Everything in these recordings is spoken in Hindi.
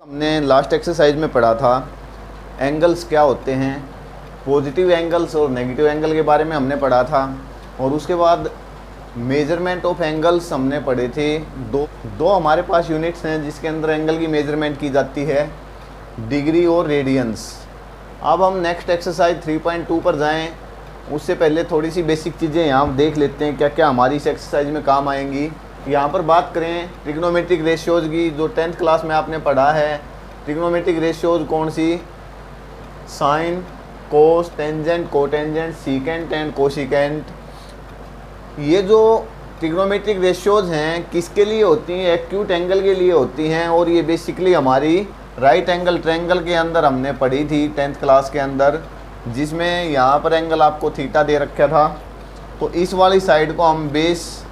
हमने लास्ट एक्सरसाइज में पढ़ा था एंगल्स क्या होते हैं, पॉजिटिव एंगल्स और नेगेटिव एंगल के बारे में हमने पढ़ा था। और उसके बाद मेजरमेंट ऑफ एंगल्स हमने पढ़े थे। दो हमारे पास यूनिट्स हैं जिसके अंदर एंगल की मेजरमेंट की जाती है, डिग्री और रेडियंस। अब हम नेक्स्ट एक्सरसाइज 3.2 पर जाएं। उससे पहले थोड़ी सी बेसिक चीज़ें यहाँ देख लेते हैं क्या क्या हमारी इस एक्सरसाइज में काम आएंगी। यहाँ पर बात करें ट्रिग्नोमेट्रिक रेशियोज़ की, जो 10th क्लास में आपने पढ़ा है। ट्रिग्नोमेट्रिक रेशियोज़ कौन सी? Sine, cos, tangent, cotangent, secant and cosecant. ये जो ट्रिग्नोमेट्रिक रेशियोज़ हैं किसके लिए होती हैं? एक्यूट एंगल के लिए होती हैं। और ये बेसिकली हमारी राइट एंगल ट्रायंगल के अंदर हमने पढ़ी थी 10th क्लास के अंदर, जिसमें यहाँ पर एंगल आपको थीटा दे रखा था। तो इस वाली साइड को हम बेस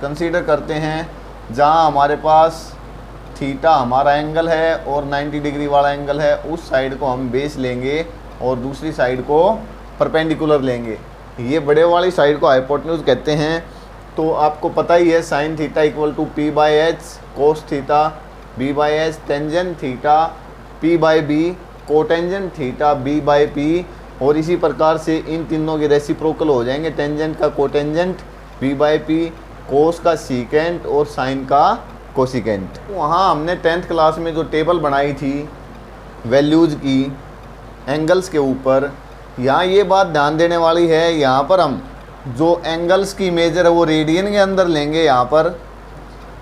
कंसीडर करते हैं, जहाँ हमारे पास थीटा हमारा एंगल है और 90 डिग्री वाला एंगल है। उस साइड को हम बेस लेंगे और दूसरी साइड को परपेंडिकुलर लेंगे। ये बड़े वाली साइड को हाइपोटेन्यूज कहते हैं। तो आपको पता ही है sine theta equal to P by H, cos theta B by H, tangent theta P by B, cotangent theta B by P. और इसी प्रकार से इन तीनों के रेसिप्रोकल हो जाएंगे, टेंजेंट का कोटेंजेंट बी बाई पी, कोस का सीकेंट और साइन का कोसिकेंट। वहाँ हमने 10th क्लास में जो टेबल बनाई थी वैल्यूज़ की एंगल्स के ऊपर, यहाँ ये बात ध्यान देने वाली है। यहाँ पर हम जो एंगल्स की मेजर है वो रेडियन के अंदर लेंगे यहाँ पर।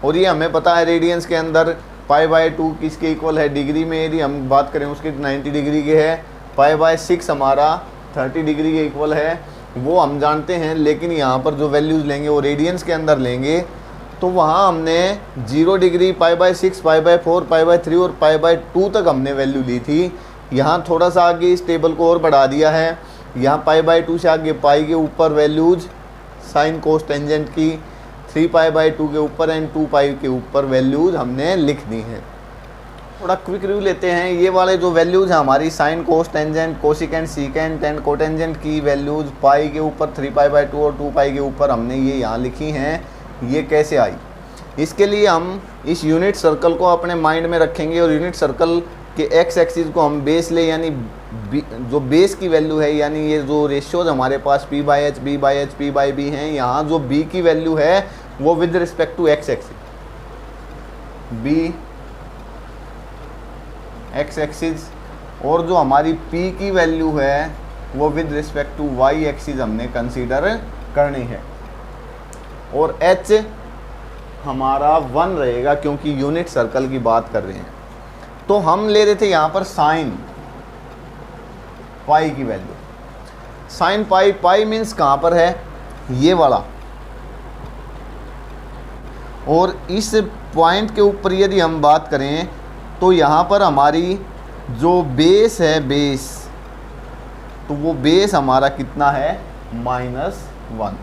और ये हमें पता है रेडियंस के अंदर π/2 किसके इक्वल है? डिग्री में यदि हम बात करें उसकी 90 डिग्री के है। π/6 हमारा 30 डिग्री के इक्वल है, वो हम जानते हैं। लेकिन यहाँ पर जो वैल्यूज़ लेंगे वो रेडियंस के अंदर लेंगे। तो वहाँ हमने 0 डिग्री, π/6, π/4, π/3 और π/2 तक हमने वैल्यू ली थी। यहाँ थोड़ा सा आगे इस टेबल को और बढ़ा दिया है। यहाँ π/2 से आगे पाई के ऊपर वैल्यूज़ साइन कोस टेंजेंट की, 3π/2 के ऊपर एंड 2π के ऊपर वैल्यूज़ हमने लिख दी हैं। थोड़ा क्विक रिव्यू लेते हैं। ये वाले जो वैल्यूज़ हैं हमारी sign cos tangent cosecant secant and cotangent की वैल्यूज़ पाई के ऊपर 3π/2 और 2π के ऊपर हमने ये यहाँ लिखी हैं। ये कैसे आई? इसके लिए हम इस यूनिट सर्कल को अपने माइंड में रखेंगे और यूनिट सर्कल के एक्स एक्सिस को हम बेस ले, यानी जो बेस की वैल्यू है, यानी ये जो रेशियोज हमारे पास p/h, b/h, p/b हैं, यहाँ जो b की वैल्यू है वो with respect to X axis, b X axis, और जो हमारी p की वैल्यू है वो with respect to y axis हमने कंसीडर करनी है। और h हमारा 1 रहेगा क्योंकि यूनिट सर्कल की बात कर रहे हैं। तो हम ले रहे थे यहाँ पर साइन पाई की वैल्यू। साइन पाई, पाई मीन्स कहाँ पर है? ये वाला। और इस पॉइंट के ऊपर यदि हम बात करें तो यहाँ पर हमारी जो बेस है, बेस, तो वो बेस हमारा कितना है? -1।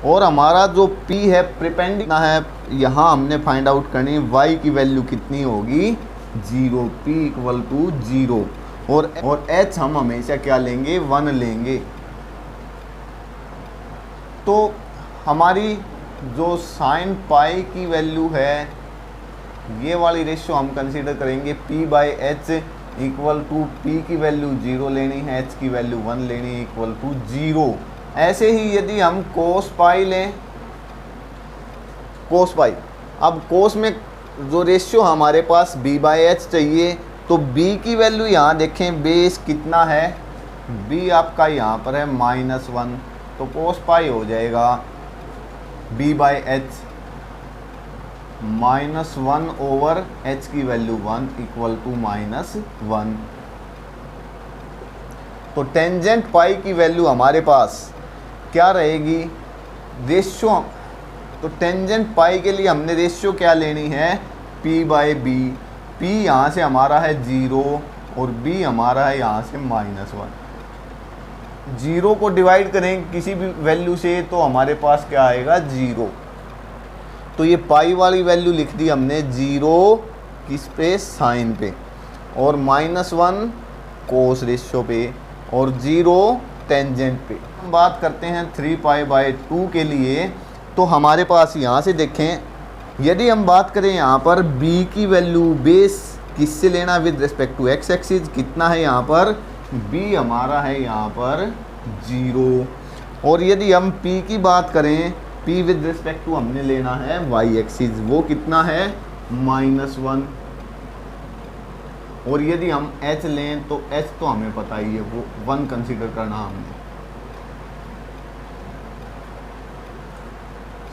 और हमारा जो P है परपेंडिकुलर है, यहाँ हमने फाइंड आउट करनी है y की वैल्यू कितनी होगी? 0, P = 0। और h हम हमेशा क्या लेंगे? 1 लेंगे। तो हमारी जो साइन पाई की वैल्यू है, ये वाली रेशियो हम कंसीडर करेंगे p/h = P की वैल्यू 0 लेनी है, h की वैल्यू 1 लेनी है, = 0। ऐसे ही यदि हम कोस पाई लें, कोस पाई, अब कोस में जो रेशियो हमारे पास b/h चाहिए, तो b की वैल्यू यहाँ देखें, बेस कितना है? b आपका यहाँ पर है -1, तो कोस पाई हो जाएगा b/h -1/h की वैल्यू 1 = -1। तो टेंजेंट पाई की वैल्यू हमारे पास क्या रहेगी? रेशियो। तो टेंजेंट पाई के लिए हमने रेशियो क्या लेनी है? p/b। p यहाँ से हमारा है 0 और b हमारा है यहाँ से -1। 0 को डिवाइड करें किसी भी वैल्यू से तो हमारे पास क्या आएगा? 0। तो ये पाई वाली वैल्यू लिख दी हमने 0 किस पे? साइन पे, और -1 कोस रेशियो पे, और 0 टेंजेंट पे। हम बात करते हैं 3π/2 के लिए। तो हमारे पास यहाँ से देखें यदि हम बात करें यहाँ पर b की वैल्यू बेस किससे लेना with respect to x axis, कितना है यहाँ पर b हमारा है यहाँ पर 0। और यदि हम p की बात करें, p विद रिस्पेक्ट टू हमने लेना है y एक्सिस, वो कितना है -1। और यदि हम h लें तो h तो हमें पता ही है, वो 1 कंसीडर करना हमने।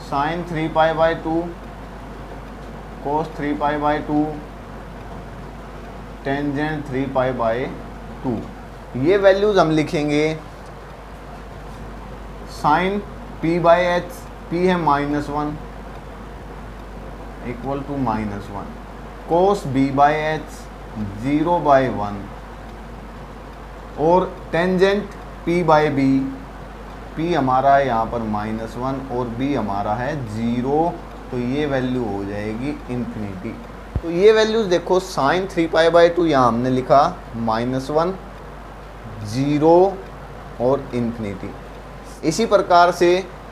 sin 3π/2 cos 3π/2 टेंजेंट 3π/2, ये वैल्यूज हम लिखेंगे। sin p/h, p है -1 इक्वल टू -1, cos b/h 0/1 और टेंजेंट p/b, p हमारा है यहाँ पर -1 और b हमारा है 0, तो ये वैल्यू हो जाएगी इन्फिनिटी। तो ये वैल्यूज देखो, sin 3π/2 यहाँ हमने लिखा -1, 0 और इन्फिनिटी। इसी प्रकार से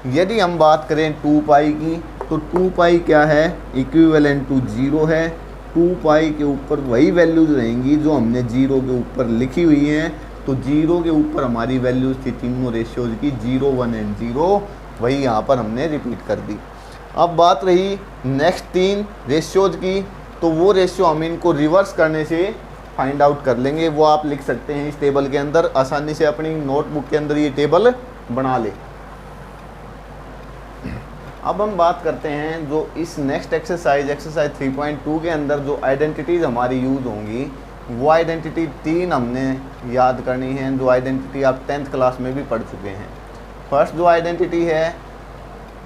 यदि हम बात करें 2π की, तो 2π क्या है, इक्विवेलेंट टू 0 है। 2π के ऊपर वही वैल्यूज रहेंगी जो हमने 0 के ऊपर लिखी हुई हैं। तो 0 के ऊपर हमारी वैल्यूज थी तीनों रेशियोज की, 0, 1 एंड 0, वही यहाँ पर हमने रिपीट कर दी। अब बात रही नेक्स्ट 3 रेशियोज की, तो वो रेशियो हम इनको रिवर्स करने से फाइंड आउट कर लेंगे। वो आप लिख सकते हैं इस टेबल के अंदर, आसानी से अपनी नोटबुक के अंदर ये टेबल बना ले। अब हम बात करते हैं जो इस नेक्स्ट एक्सरसाइज 3.2 के अंदर जो आइडेंटिटीज़ हमारी यूज़ होंगी, वो आइडेंटिटी 3 हमने याद करनी है, जो आइडेंटिटी आप 10th क्लास में भी पढ़ चुके हैं। फर्स्ट जो आइडेंटिटी है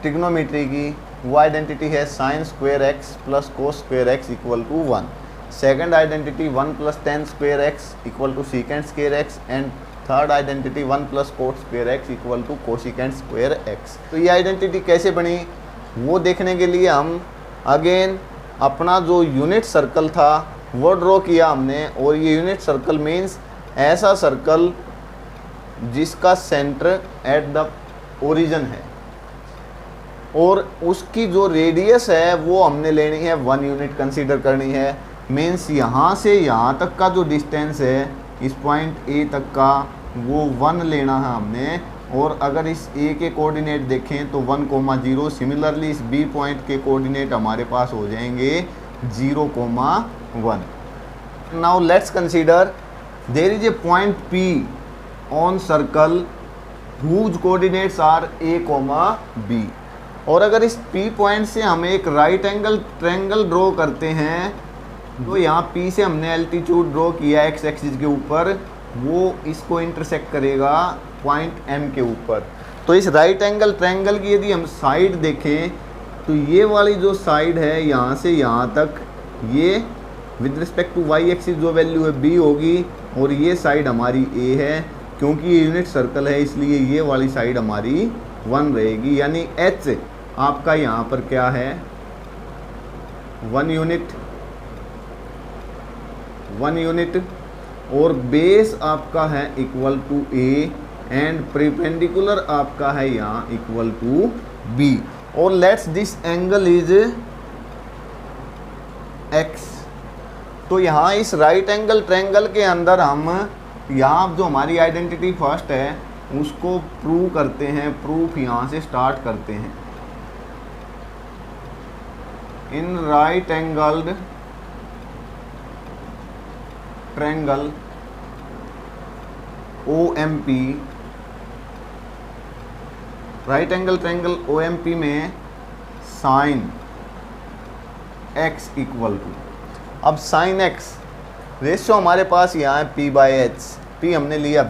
ट्रिग्नोमेट्री की, वो आइडेंटिटी है sin² x + cos² x = 1। Second identity 1 + tan² x = secant² x and third identity 1 + cot² x = cosecant² x। तो ये आइडेंटिटी कैसे बनी वो देखने के लिए हम अगेन अपना जो यूनिट सर्कल था वो ड्रॉ किया हमने। और ये यूनिट सर्कल मीन्स ऐसा सर्कल जिसका सेंटर एट द ओरिजिन है और उसकी जो रेडियस है वो हमने लेनी है 1 यूनिट कंसीडर करनी है। मीन्स यहाँ से यहाँ तक का जो डिस्टेंस है इस पॉइंट ए तक का, वो 1 लेना है हमने। और अगर इस ए के कोऑर्डिनेट देखें तो 1,0, सिमिलरली इस बी पॉइंट के कोऑर्डिनेट हमारे पास हो जाएंगे 0,1। Now let's consider there is a point P on circle whose coordinates are a, b। और अगर इस P पॉइंट से हम एक राइट एंगल ट्रायंगल ड्रॉ करते हैं, तो यहाँ P से हमने एल्टीट्यूड ड्रॉ किया x एक्सिस के ऊपर, वो इसको इंटरसेक्ट करेगा पॉइंट M के ऊपर। तो इस राइट एंगल ट्रायंगल की यदि हम साइड देखें तो ये वाली जो साइड है यहाँ से यहाँ तक, ये with respect to y axis जो वैल्यू है b होगी और ये साइड हमारी a है। क्योंकि ये यूनिट सर्कल है इसलिए ये वाली साइड हमारी 1 रहेगी, यानी h आपका यहाँ पर क्या है 1 यूनिट और बेस आपका है equal to a and perpendicular आपका है यहाँ इक्वल टू b। और let's this angle is x। तो यहाँ इस राइट एंगल ट्रायंगल के अंदर हम यहाँ जो हमारी आइडेंटिटी फर्स्ट है उसको प्रूव करते हैं। प्रूफ यहाँ से स्टार्ट करते हैं। In right angled triangle OMP, right angle triangle OMP में sin x इक्वल टू, अब sin x रेशियो हमारे पास यहाँ है p/h, p हमने लिया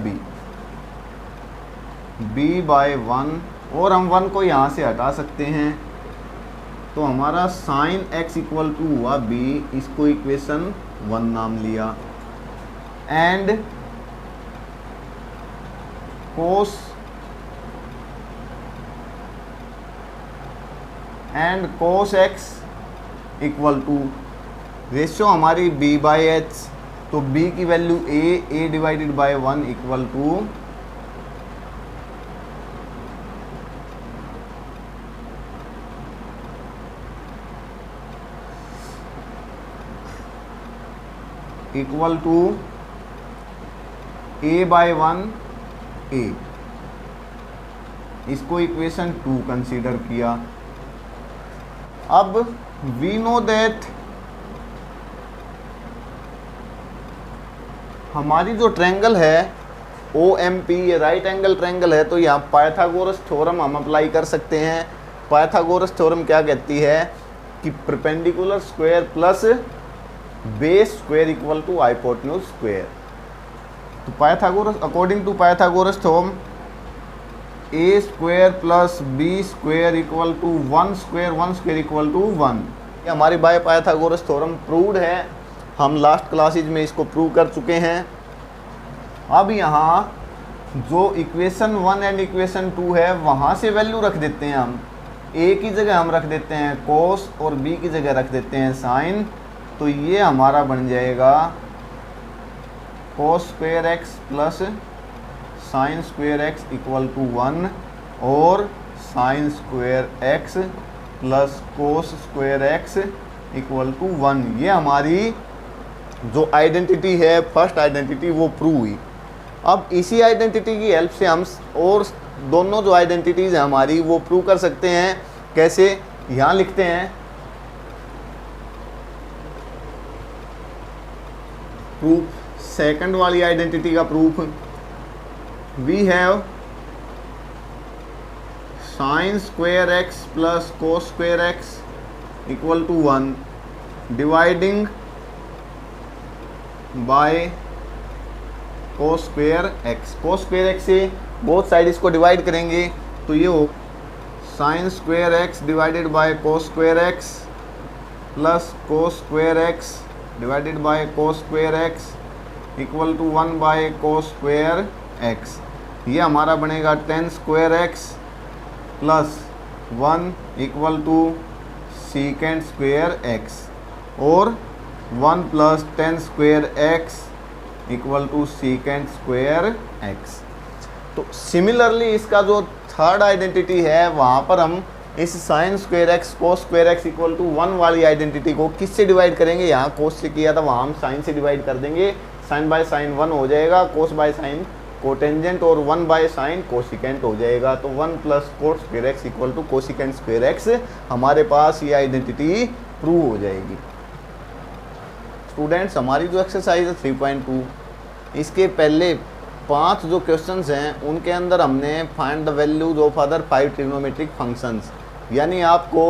b/1 और हम 1 को यहाँ से हटा सकते हैं। तो हमारा sin x इक्वल टू हुआ b, इसको इक्वेशन 1 नाम लिया। And cos x equal to ratio हमारी b/h, तो b की value a divided by 1 equal to equal to a/1 a, इसको इक्वेशन 2 कंसीडर किया। अब वी नो दैट हमारी जो ट्रायंगल है OMP ये राइट एंगल ट्रायंगल है, तो यहाँ पाइथागोरस थ्योरम हम अप्लाई कर सकते हैं। पाइथागोरस थ्योरम क्या कहती है कि perpendicular square plus base square equal to hypotenuse square. तो Pythagoras according to Pythagoras theorem a square plus b square equal to 1 square equal to 1। ये हमारी बाय पाइथागोरस थ्योरम प्रूव्ड है, हम लास्ट क्लासेज में इसको प्रूव कर चुके हैं। अब यहाँ जो इक्वेशन 1 एंड इक्वेशन 2 है वहाँ से वैल्यू रख देते हैं हम। a की जगह हम रख देते हैं cos और b की जगह रख देते हैं sin। तो ये हमारा बन जाएगा cos square x plus sin square x equal to 1 और sin square x plus cos square x equal to 1। ये हमारी जो आइडेंटिटी है, फर्स्ट आइडेंटिटी, वो प्रूव हुई। अब इसी आइडेंटिटी की हेल्प से हम और दोनों जो आइडेंटिटीज हैं हमारी वो प्रूव कर सकते हैं। कैसे? यहाँ लिखते हैं प्रूफ, सेकंड वाली आइडेंटिटी का proof. We have sin square x plus cos square x equal to 1 dividing by cos square x। cos square x से बोथ साइड इसको डिवाइड करेंगे तो ये हो sin square x divided by cos square x plus cos square x divided by cos square x equal to 1 by cos square x। ये हमारा बनेगा tan square x plus 1 equal to secant square x और 1 plus tan square x equal to secant square x। तो सिमिलरली इसका जो थर्ड आइडेंटिटी है वहाँ पर हम इस sin square x cos square x equal to 1 वाली आइडेंटिटी को किससे डिवाइड करेंगे? यहाँ cos से किया था, वहाँ हम sin से डिवाइड कर देंगे। sin बाय sin 1 हो जाएगा, cos बाय sin कोटेंजेंट और 1 बाय sin कोसिकेंट हो जाएगा। तो 1 plus cos square x equal to cosecant square x हमारे पास ये आइडेंटिटी प्रूव हो जाएगी। स्टूडेंट्स, हमारी जो एक्सरसाइज है 3.2, इसके पहले 5 जो क्वेश्चंस हैं उनके अंदर हमने find the values of other 5 trigonometric functions, यानी आपको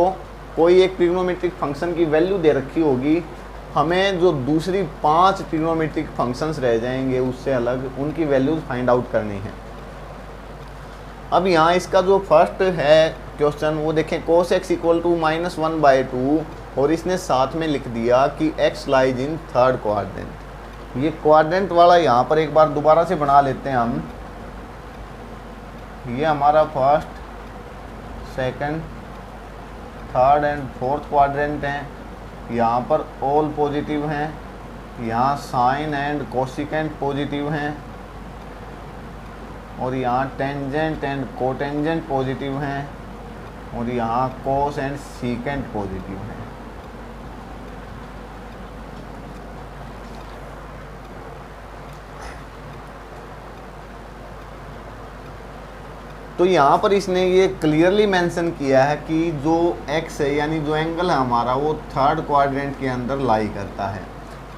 कोई एक ट्रिग्नोमेट्रिक फंक्शन की वैल्यू दे रखी होगी, हमें जो दूसरी 5 ट्रिग्नोमेट्रिक फंक्शंस रह जाएंगे उससे अलग, उनकी वैल्यूज फाइंड आउट करनी है। अब यहाँ इसका जो फर्स्ट है क्वेश्चन वो देखें, cos x इक्वल टू -1/2 और इसने साथ में लिख दिया कि x lies in third quadrant. ये क्वाड्रेंट वाला यहाँ पर एक बार दोबारा से बना लेते हैं हम। ये हमारा first, second, third and fourth quadrant हैं। यहाँ पर ऑल पॉजिटिव हैं, यहाँ साइन एंड कोसिकेंट पॉजिटिव हैं और यहाँ टेंजेंट एंड कोटेंजेंट पॉजिटिव हैं और यहाँ कोस एंड सीकेंट पॉजिटिव हैं। तो यहाँ पर इसने ये क्लियरली मेंशन किया है कि जो x है यानी जो एंगल है हमारा वो थर्ड क्वाड्रेंट के अंदर लाई करता है।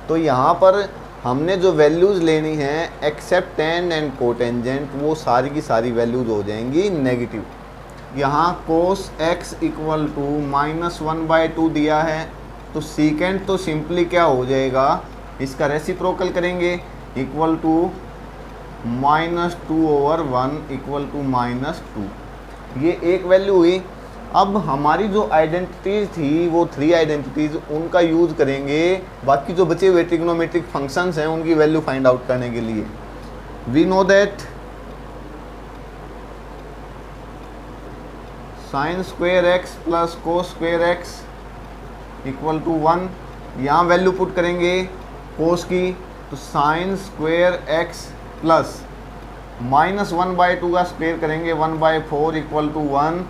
तो यहाँ पर हमने जो वैल्यूज़ लेनी है एक्सेप्ट टेन एंड कोटेंजेंट, वो सारी की सारी वैल्यूज़ हो जाएंगी नेगेटिव। यहाँ cos x इक्वल टू -1/2 दिया है, तो सीकेंट तो सिंपली क्या हो जाएगा, इसका रेसिप्रोकल करेंगे, इक्वल टू -2/1 इक्वल टू -2। ये एक वैल्यू हुई। अब हमारी जो आइडेंटिटीज़ थी वो 3 आइडेंटिटीज़, उनका यूज़ करेंगे बाकी जो बचे हुए ट्रिग्नोमेट्रिक फंक्शंस हैं उनकी वैल्यू फाइंड आउट करने के लिए। We know that sin square x plus cos square x equal to 1। यहाँ वैल्यू पुट करेंगे cos की, तो sin स्क्वायर x प्लस -1/2 का स्क्वायर करेंगे 1/4 equal to 1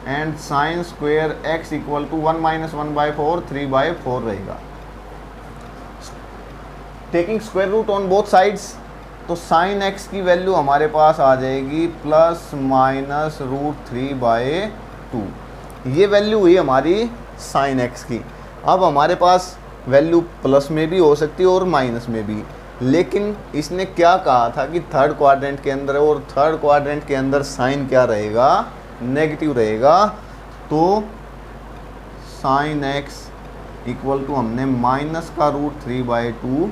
and sin square x equal to 1 - 1/4 3/4 रहेगा। Taking square root on both sides, तो साइन एक्स की वैल्यू हमारे पास आ जाएगी प्लस माइनस √3/2। ये वैल्यू हुई हमारी साइन एक्स की। अब हमारे पास वैल्यू प्लस में भी हो सकती है और माइनस में भी, लेकिन इसने क्या कहा था कि थर्ड क्वाड्रेंट के अंदर, और थर्ड क्वाड्रेंट के अंदर साइन क्या रहेगा, नेगेटिव रहेगा। तो साइन एक्स इक्वल टू हमने माइनस का √3/2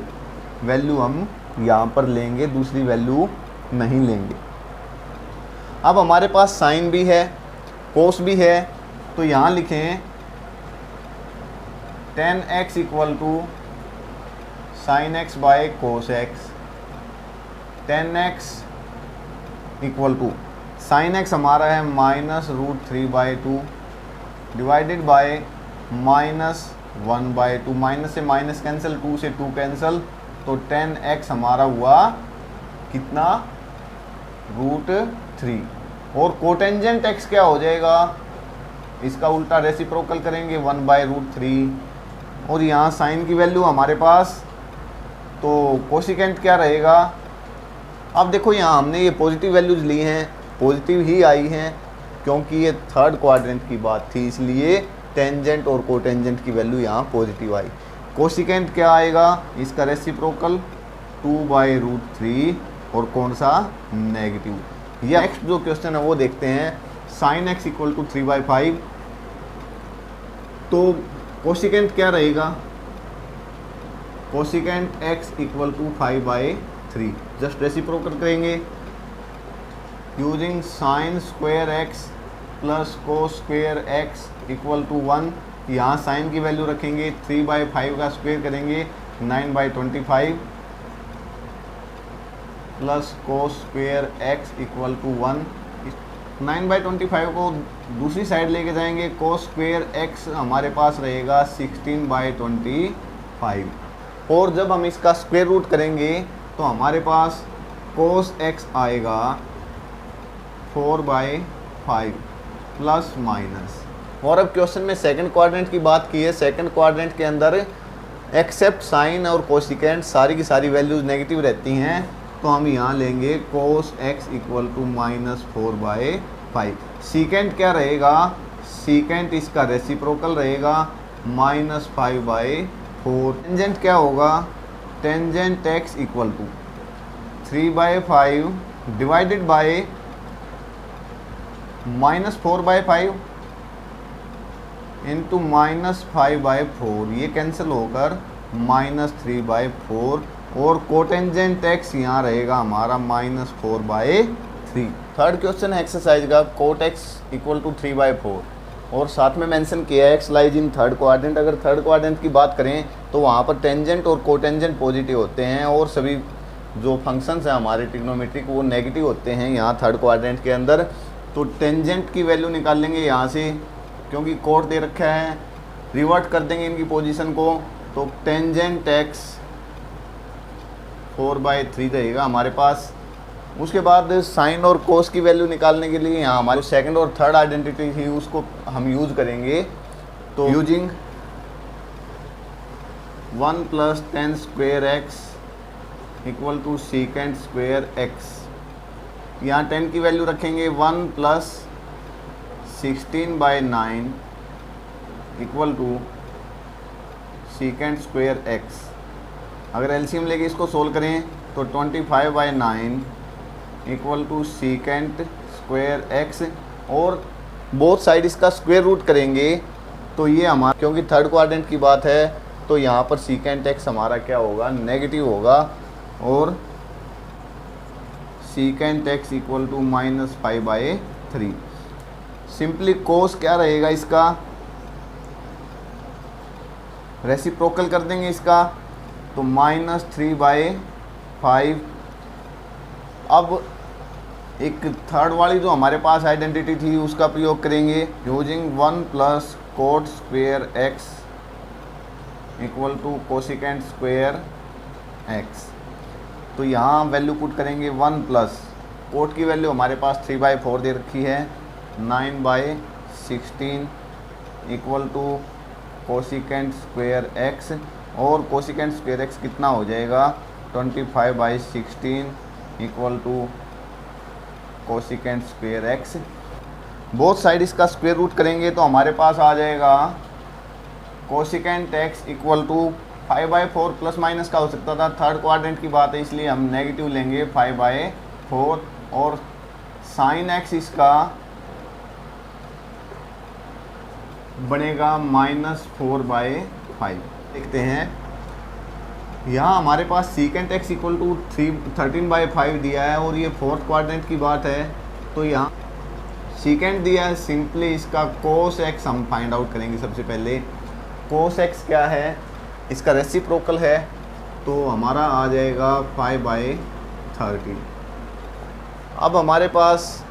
वैल्यू हम यहाँ पर लेंगे, दूसरी वैल्यू नहीं लेंगे। अब हमारे पास साइन भी है, कोस भी है, तो यहाँ लिखें tan x equal to sine x by cos x. tan x equal to sine x हमारा है माइनस √3/2 डिवाइडेड बाय -1/2। माइनस से माइनस कैंसिल, 2 से 2 कैंसिल, तो tan x हमारा हुआ कितना, √3। और कोटेंजेंट x क्या हो जाएगा, इसका उल्टा रेसिप्रोकल करेंगे 1/√3। और यहाँ साइन की वैल्यू हमारे पास, तो कोसिकेंट क्या रहेगा। अब देखो यहाँ हमने ये पॉजिटिव वैल्यूज़ ली हैं, पॉजिटिव ही आई हैं क्योंकि ये थर्ड क्वाड्रेंट की बात थी, इसलिए टेंजेंट और कोटेंजेंट की वैल्यू यहाँ पॉजिटिव आई। कोसिकेंट क्या आएगा, इसका रेसिप्रोकल 2/√3 और कौन सा, नेगेटिव। या नेक्स्ट जो क्वेश्चन है वो देखते हैं। साइन एक्स इक्वल टू 3/5, तो कोसिकेंट क्या रहेगा, cosecant x equal to 5/3। Just reciprocal करेंगे using sine square x plus cos square x equal to 1। यहाँ साइन की वैल्यू रखेंगे, 3/5 का स्क्वायर करेंगे 9/25 plus cos square x equal to 1। 9/25 को दूसरी साइड लेके जाएंगे, कोस स्क्वायर x हमारे पास रहेगा 16/25। और जब हम इसका स्क्वायर रूट करेंगे तो हमारे पास कोस x आएगा 4/5 प्लस माइनस। और अब क्वेश्चन में सेकंड क्वाड्रेंट की बात की है। सेकंड क्वाड्रेंट के अंदर एक्सेप्ट साइन और कोसिकेंट सारी की सारी वैल्यूज नेगेटिव रहती हैं, तो हम यहाँ लेंगे कोस x इक्वल टू -4/5। सीकेंट क्या रहेगा, सीकेंट इसका रेसिप्रोकल रहेगा -5/4। टेंजेंट क्या होगा, tangent x equal to 3/5 divided by -4/5 into -5/4, ये कैंसिल होकर -3/4। और कोटेंजेंट x यहाँ रहेगा हमारा -4/3। थर्ड क्वेश्चन है एक्सरसाइज का, कोट x इक्वल टू 3/4 और साथ में मेंशन किया है x lies in third quadrant. अगर थर्ड क्वाड्रेंट की बात करें तो वहाँ पर टेंजेंट और कोटेंजेंट पॉजिटिव होते हैं और सभी जो फंक्शंस हैं हमारे ट्रिग्नोमेट्रिक वो नेगेटिव होते हैं यहाँ थर्ड क्वाड्रेंट के अंदर। तो टेंजेंट की वैल्यू निकाल लेंगे यहाँ से, क्योंकि कोट दे रखा है, रिवर्ट कर देंगे इनकी पोजीशन को, तो टेंजेंट x 4/3 रहेगा हमारे पास। उसके बाद साइन और कोस की वैल्यू निकालने के लिए यहाँ हमारी सेकंड और थर्ड आइडेंटिटी थी उसको हम यूज़ करेंगे। तो using 1 + tan square x equal to secant square x। यहाँ 10 की वैल्यू रखेंगे 1 + 16/9 equal to secant square x। अगर एलसीएम लेके इसको सोल्व करें तो 25/9 equal to secant square x, और बोथ साइड इसका स्क्वायर रूट करेंगे तो ये हमारा, क्योंकि थर्ड क्वाड्रेंट की बात है तो यहाँ पर सीकेंट x हमारा क्या होगा, नेगेटिव होगा। और secant x equal to -5/3। Simply cos क्या रहेगा, इसका रेसिप्रोकल कर देंगे इसका, तो -3/5। अब एक थर्ड वाली जो हमारे पास आइडेंटिटी थी उसका प्रयोग करेंगे using 1 + cot square x equal to cosecant square x। तो यहाँ वैल्यू पुट करेंगे 1 + कोट की वैल्यू हमारे पास 3/4 दे रखी है, 9/16 equal to cosecant square x। और कोसिकेंट स्क्वायर एक्स कितना हो जाएगा 25/16 equal to cosecant square x. Both side इसका स्क्वायर रूट करेंगे तो हमारे पास आ जाएगा cosecant x equal to 5/4 plus minus का हो सकता था, थर्ड क्वाड्रेंट की बात है इसलिए हम नेगेटिव लेंगे 5/4 और साइन एक्स इसका बनेगा -4/5। देखते हैं यहाँ हमारे पास सीकेंट एक्स इक्वल टू 13/5 दिया है और ये फोर्थ क्वाड्रेंट की बात है, तो यहाँ सीकेंट दिया है, सिंपली इसका कोस एक्स हम फाइंड आउट करेंगे। सबसे पहले कोस एक्स क्या है, इसका रेसिप्रोकल है, तो हमारा आ जाएगा 5/13। अब हमारे पास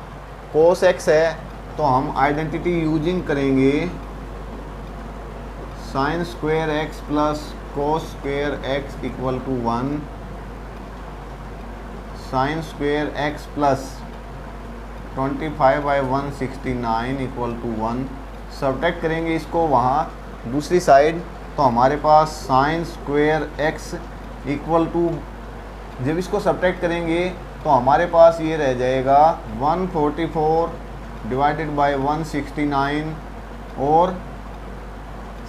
कोस एक्स है तो हम आइडेंटिटी यूजिंग करेंगे sine square x plus cos square x equal to 1, sine square x plus 25/169 equal to 1। Subtract करेंगे इसको वहाँ दूसरी साइड, तो हमारे पास sine square x equal to, जब इसको सब्ट्रैक्ट करेंगे तो हमारे पास ये रह जाएगा 144 डिवाइडेड बाय 169 और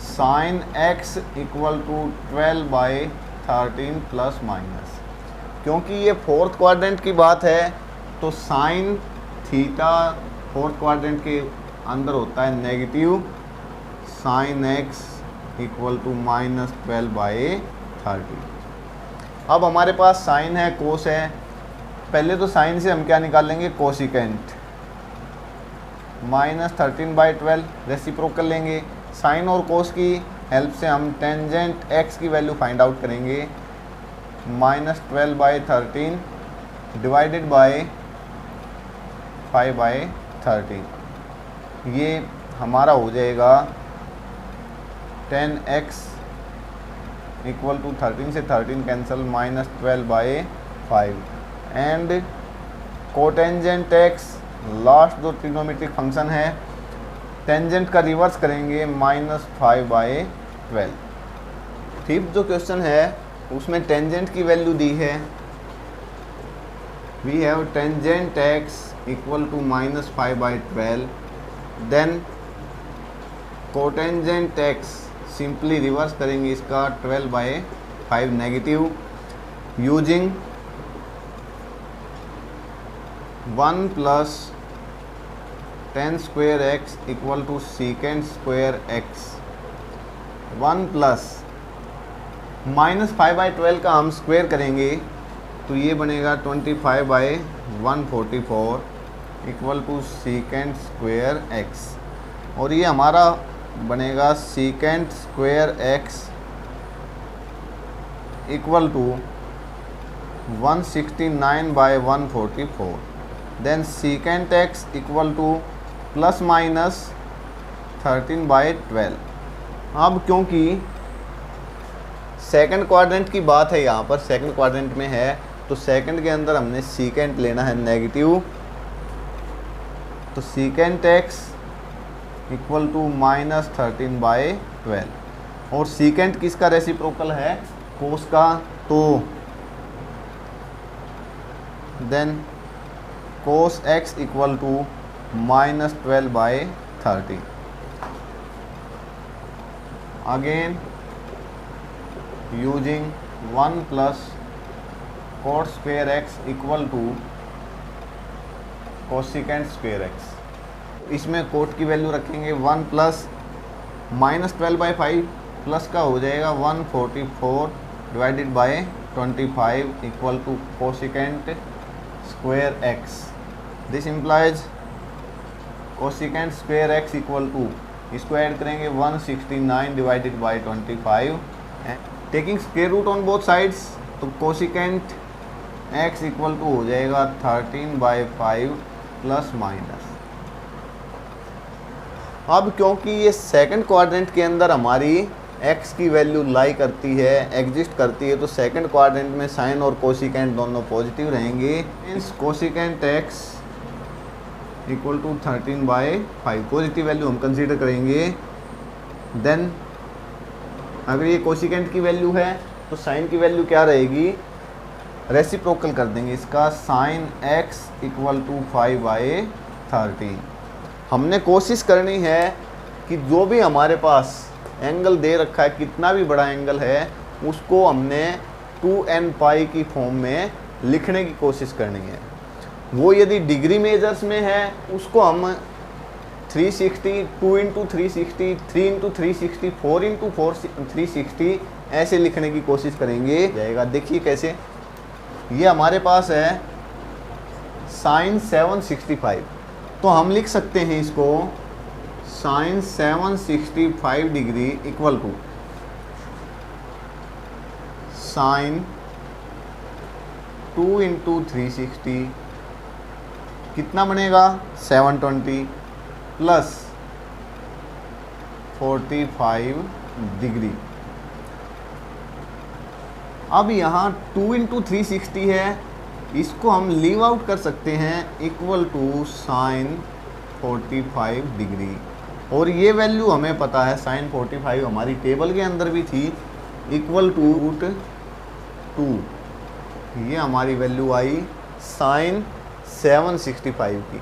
sine x equal to 12/13 plus minus. क्योंकि ये फोर्थ क्वाड्रेंट की बात है तो साइन थीटा फोर्थ क्वाड्रेंट के अंदर होता है negative, sine x equal to -12/13। अब हमारे पास साइन है, कोस है, पहले तो साइन से हम क्या निकालेंगे कोसिकेंट, -13/12 रेसिप्रोकल लेंगे। साइन और कोस की हेल्प से हम टेंजेंट एक्स की वैल्यू फाइंड आउट करेंगे, -12/13 डिवाइडेड बाय 5/13, ये हमारा हो जाएगा 10x इक्वल टू 13 से 13 cancel -12/5 and cotangent x, last दो ट्रिग्नोमेट्रिक फंक्शन है, टेंजेंट का रिवर्स करेंगे -5/12। फिफ्थ जो क्वेश्चन है उसमें टेंजेंट की वैल्यू दी है, we have tangent x equal to -5/12, then cotangent x simply reverse करेंगे इसका 12/5 negative, using 1 plus tan square x equal to secant square x, 1 plus -5/12 का हम स्क्वायर करेंगे तो ये बनेगा 25/144 equal to secant square x, और ये हमारा बनेगा secant square x equal to 169/144, then secant x equal to plus minus 13/12। अब क्योंकि सेकंड क्वाड्रेंट की बात है, यहाँ पर सेकंड क्वाड्रेंट में है, तो सेकंड के अंदर हमने सीकेंट लेना है नेगेटिव, तो सीकेंट एक्स इक्वल टू -13/12, और सीकेंट किसका रेसिप्रोकल है कोस का, तो then cos x equal to -12/13। Again using 1 plus cot square x equal to cosecant square x, इसमें कोट की वैल्यू रखेंगे 1 प्लस -12/5 प्लस का हो जाएगा 144 divided by 25 equal to cosecant square x. This implies cosecant square x equal to, इसको ऐड करेंगे 169 divided by 25, taking square root on both sides, तो कोसिकेंट एक्स इक्वल टू हो जाएगा 13/5 प्लस माइनस। अब क्योंकि ये सेकंड क्वाड्रेंट के अंदर हमारी x की वैल्यू लाई करती है, एग्जिस्ट करती है, तो सेकंड क्वाड्रेंट में साइन और कोसिकेंट दोनों पॉजिटिव रहेंगे, means cosecant x equal to 13/5 positive value हम कंसीडर करेंगे। देन अगर ये कोसिकेंट की वैल्यू है तो साइन की वैल्यू क्या रहेगी, रेसिप्रोकल कर देंगे इसका, साइन x इक्वल टू 5/30। हमने कोशिश करनी है कि जो भी हमारे पास एंगल दे रखा है, कितना भी बड़ा एंगल है, उसको हमने 2n पाई की फॉर्म में लिखने की कोशिश करनी है। वो यदि डिग्री मेजर्स में है उसको हम 360, 2 इंटू 360, 3 इंटू 360, 4 इंटू 360 ऐसे लिखने की कोशिश करेंगे जाएगा। देखिए कैसे, ये हमारे पास है साइन 765, तो हम लिख सकते हैं इसको sine 765 degree equal to sine 2 into 360 कितना बनेगा 720 प्लस 45 डिग्री। अब यहाँ 2 इंटू 360 है, इसको हम लीव आउट कर सकते हैं इक्वल टू साइन 45 डिग्री। और ये वैल्यू हमें पता है, साइन 45 हमारी टेबल के अंदर भी थी, इक्वल टू √2। ये हमारी वैल्यू आई साइन 765 की।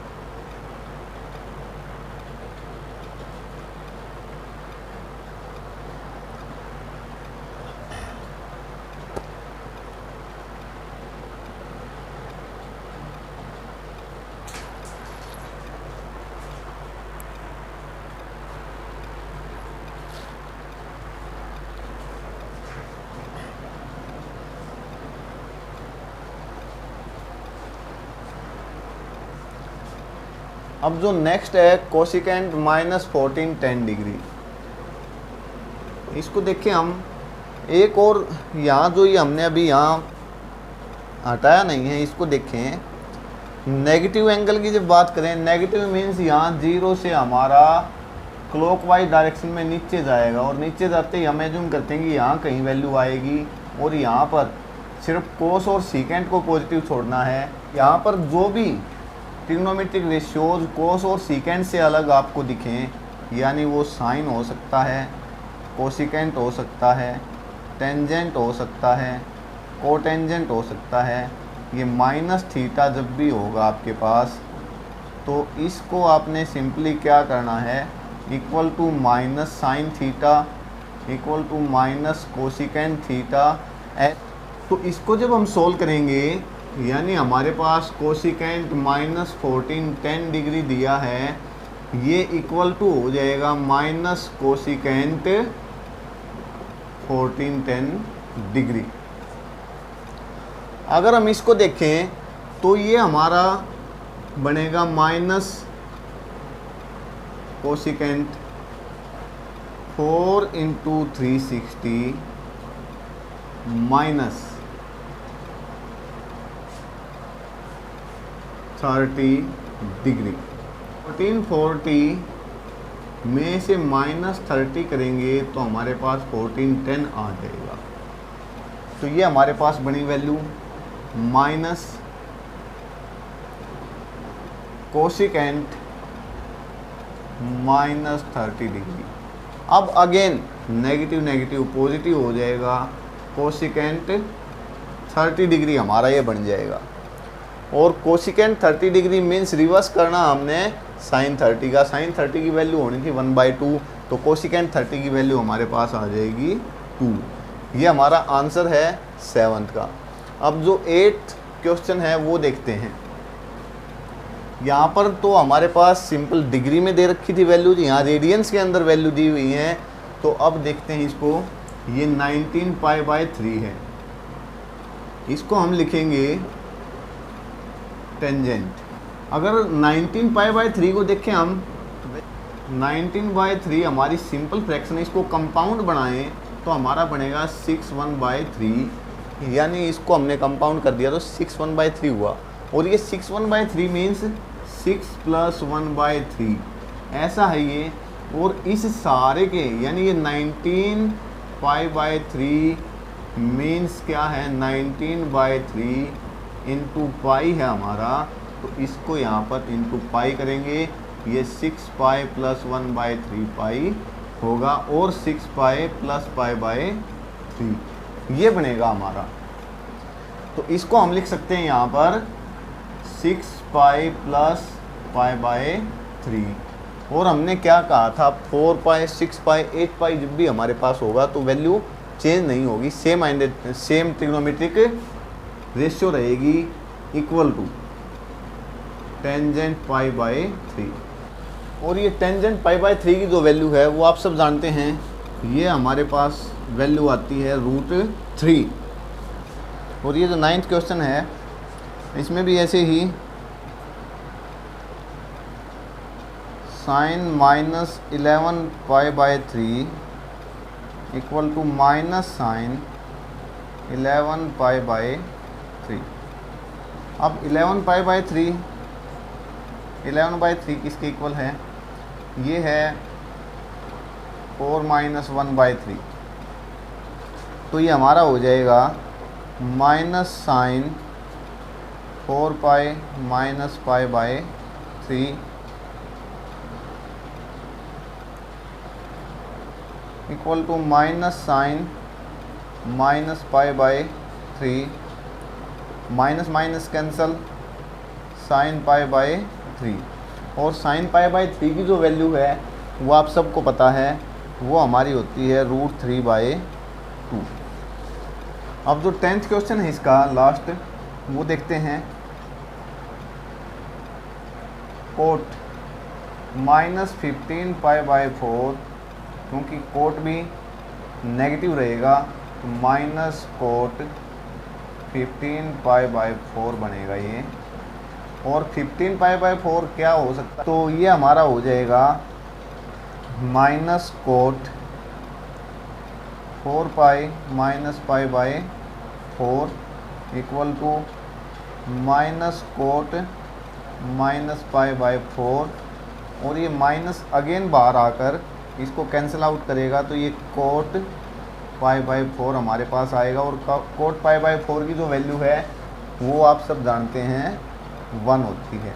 अब जो नेक्स्ट है कोसिकेंट -14 10 डिग्री, इसको देखिए हम एक और यहाँ जो ये हमने अभी यहाँ हटाया नहीं है, इसको देखें। नेगेटिव एंगल की जब बात करें, नेगेटिव मीन्स यहाँ 0 से हमारा क्लॉकवाइज डायरेक्शन में नीचे जाएगा, और नीचे जाते ही हम एज्यूम करते हैं कि यहाँ कहीं वैल्यू आएगी, और यहाँ पर सिर्फ कोस और सीकेंट को पॉजिटिव छोड़ना है। यहाँ पर जो भी ट्रिग्नोमेट्रिक रेशियोज कोस और सीकेंट से अलग आपको दिखें, यानी वो साइन हो सकता है, कोसिकेंट हो सकता है, टेंजेंट हो सकता है, कोटेंजेंट हो सकता है, ये माइनस थीटा जब भी होगा आपके पास, तो इसको आपने सिंपली क्या करना है, equal to minus sine theta equal to minus cosecant theta. तो इसको जब हम सोल्व करेंगे, यानी हमारे पास कोसिकेंट -14 10 डिग्री दिया है, ये इक्वल टू हो जाएगा माइनस कोसिकेंट 14 10 डिग्री। अगर हम इसको देखें तो ये हमारा बनेगा minus cosecant 4 into 360 minus 30 degree. 1440 में से -30 करेंगे तो हमारे पास 1410 आ जाएगा। तो ये हमारे पास बनी वैल्यू माइनस कोसिकेंट -30 डिग्री। अब अगेन नेगेटिव नेगेटिव पॉजिटिव हो जाएगा, कोसिकेंट 30 डिग्री हमारा ये बन जाएगा। और कोसिकेंट 30 डिग्री मीन्स रिवर्स करना हमने साइन 30 का। साइन 30 की वैल्यू होनी थी 1/2, तो कोसिकेंट 30 की वैल्यू हमारे पास आ जाएगी 2। ये हमारा आंसर है 7th का। अब जो 8th क्वेश्चन है वो देखते हैं। यहाँ पर तो हमारे पास सिंपल डिग्री में दे रखी थी वैल्यू, यहाँ रेडियंस के अंदर वैल्यू दी हुई है। तो अब देखते हैं इसको, ये 19 π/3 है, इसको हम लिखेंगे टेंजेंट। अगर 19 π/3 को देखें हम, 19/3 हमारी सिंपल फ्रैक्शन है, इसको कंपाउंड बनाएं तो हमारा बनेगा 61/3, यानी इसको हमने कंपाउंड कर दिया तो 61/3 हुआ। और ये 61/3 मीन्स 6 + 1/3 ऐसा है ये। और इस सारे के यानी ये 19 π/3 मीन्स क्या है, 19/3 इंटू पाई है हमारा, तो इसको यहाँ पर इंटू पाई करेंगे, ये 6 π + 1/3 पाई होगा और 6 पाई प्लस पाई बाय 3, ये बनेगा हमारा। तो इसको हम लिख सकते हैं यहाँ पर 6 पाई प्लस पाई बाय 3। और हमने क्या कहा था, 4 पाई 6 पाई 8 पाई जब भी हमारे पास होगा तो वैल्यू चेंज नहीं होगी, सेम ट्रिग्नोमेट्रिक रेशियो रहेगी, equal to tangent pi by 3। और ये टेंजेंट पाई बाय 3 की जो वैल्यू है वो आप सब जानते हैं, ये हमारे पास वैल्यू आती है √3। और ये जो 9th क्वेश्चन है इसमें भी ऐसे ही sine -11 pi by 3 equal to minus sine 11 pi by 3। अब 11 पाई बाय 3 किसके इक्वल है, ये है 4 - 1 बाय 3। तो ये हमारा हो जाएगा minus sine 4 pi minus pi by 3 equal to minus sine minus pi by 3, minus minus cancel, sine pi by 3। और साइन पाई बाय 3 की जो वैल्यू है वो आप सबको पता है, वो हमारी होती है √3/2। अब जो 10th क्वेश्चन है इसका लास्ट, वो देखते हैं। कोट -15 पाई बाय 4, क्योंकि कोट भी नेगेटिव रहेगा तो माइनस कोट 15 पाई बाय 4 बनेगा ये। और 15 पाई बाय 4 क्या हो सकता है, तो ये हमारा हो जाएगा minus cot 4 pi minus pi by 4 equal to minus cot minus pi by 4। और ये माइनस अगेन बाहर आकर इसको कैंसिल आउट करेगा तो ये कोट पाई बाय 4 हमारे पास आएगा। और कोट पाई बाय 4 की जो वैल्यू है वो आप सब जानते हैं 1 होती है।